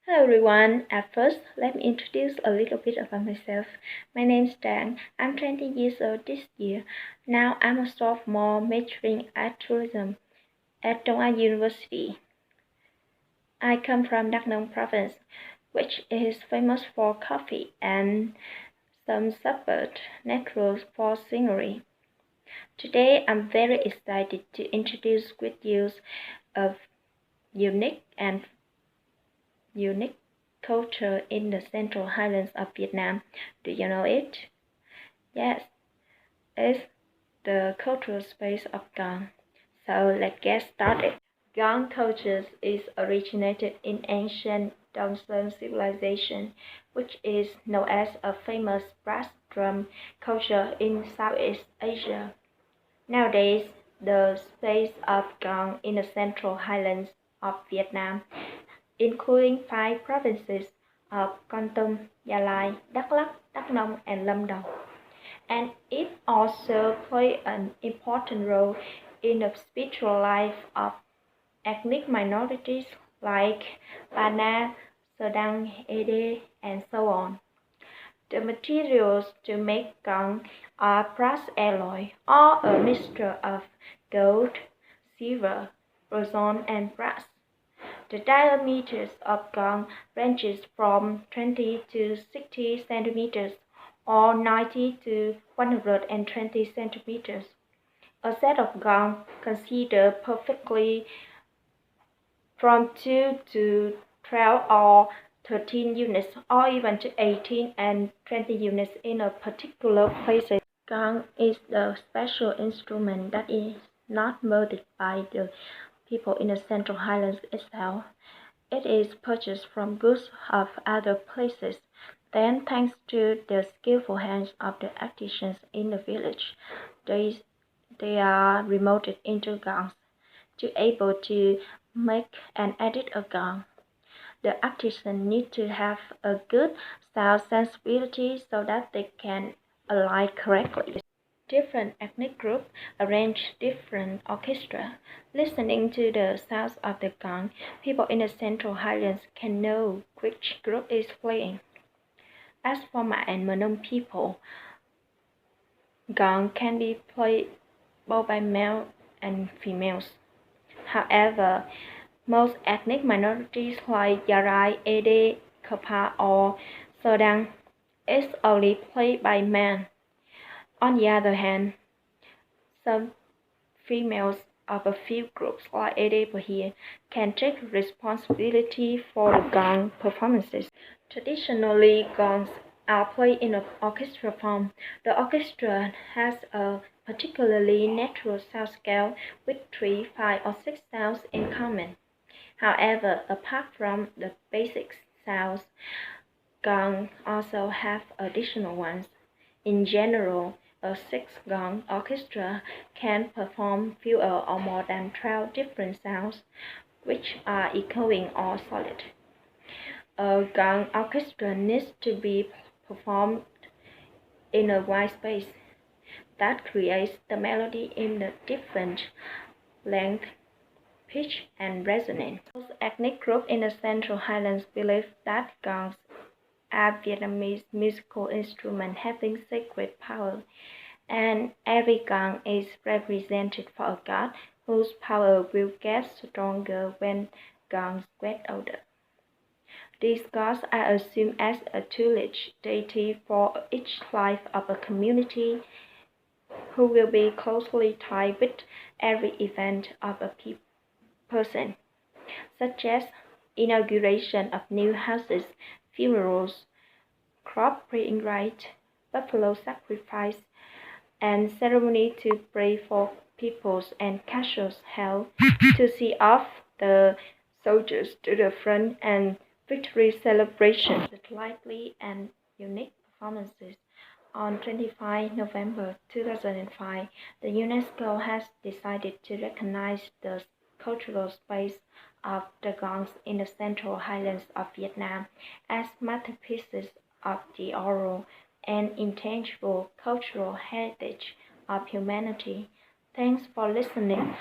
Hello everyone. At first, let me introduce a little bit about myself. My name is Trang. I'm 20 years old this year. Now I'm a sophomore majoring at tourism at Đông Á University. I come from Đắk Nông province, which is famous for coffee and some suburban natural for scenery. Today I'm very excited to introduce with you a unique culture in the Central Highlands of Vietnam. Do you know it? Yes, it's the cultural space of Cồng. So let's get started. Cồng culture is originated in ancient Đông Sơn civilization, which is known as a famous brass drum culture in Southeast Asia. Nowadays, the space of Cồng in the Central Highlands of Vietnam, including 5 provinces of Kon Tum, Gia Lai, Đắk Lắk, Đắk Nông, and Lâm Đồng. And it also plays an important role in the spiritual life of ethnic minorities like Ba Na, Sơ Đăng, Ede, and so on. The materials to make Cồng are brass alloy or a mixture of gold, silver, bronze, and brass. The diameter of Cồng ranges from 20 to 60 centimeters or 90 to 120 centimeters. A set of Cồng considered perfectly from 2 to 12 or 13 units or even to 18 and 20 units in a particular place. Cồng is the special instrument that is not molded by the people in the Central Highlands itself. It is purchased from goods of other places. Then, thanks to the skillful hands of the artisans in the village, they are remolded into gongs to able to make and edit a gong. The artisan need to have a good sound sensibility so that they can align correctly. Different ethnic groups arrange different orchestra. Listening to the sounds of the gong, people in the Central Highlands can know which group is playing. As for Ma and Mờ people, gong can be played both by male and females. However, most ethnic minorities like Gia Rai, Ede, Kapa, or Sơ Đăng is only played by men. On the other hand, some females of a few groups like Ede here can take responsibility for the gong performances. Traditionally, gongs are played in an orchestra form. The orchestra has a particularly natural sound scale with 3, 5, or 6 sounds in common. However, apart from the basic sounds, gongs also have additional ones. In general, a 6-gong orchestra can perform fewer or more than 12 different sounds, which are echoing or solid. A gong orchestra needs to be performed in a wide space that creates the melody in the different length, pitch, and resonance. Most ethnic groups in the Central Highlands believe that gongs are Vietnamese musical instruments having sacred power, and every gong is represented for a god whose power will get stronger when gongs get older. These gods are assumed as a tutelage deity for each life of a community, who will be closely tied with every event of a person, such as inauguration of new houses, funerals, crop reaping rites, buffalo sacrifice, and ceremony to pray for peoples and castles held to see off the soldiers to the front and victory celebrations. Lively and unique performances. On 25 November 2005, the UNESCO has decided to recognize the cultural space of the gongs in the Central Highlands of Vietnam as masterpieces of the oral and intangible cultural heritage of humanity. Thanks for listening.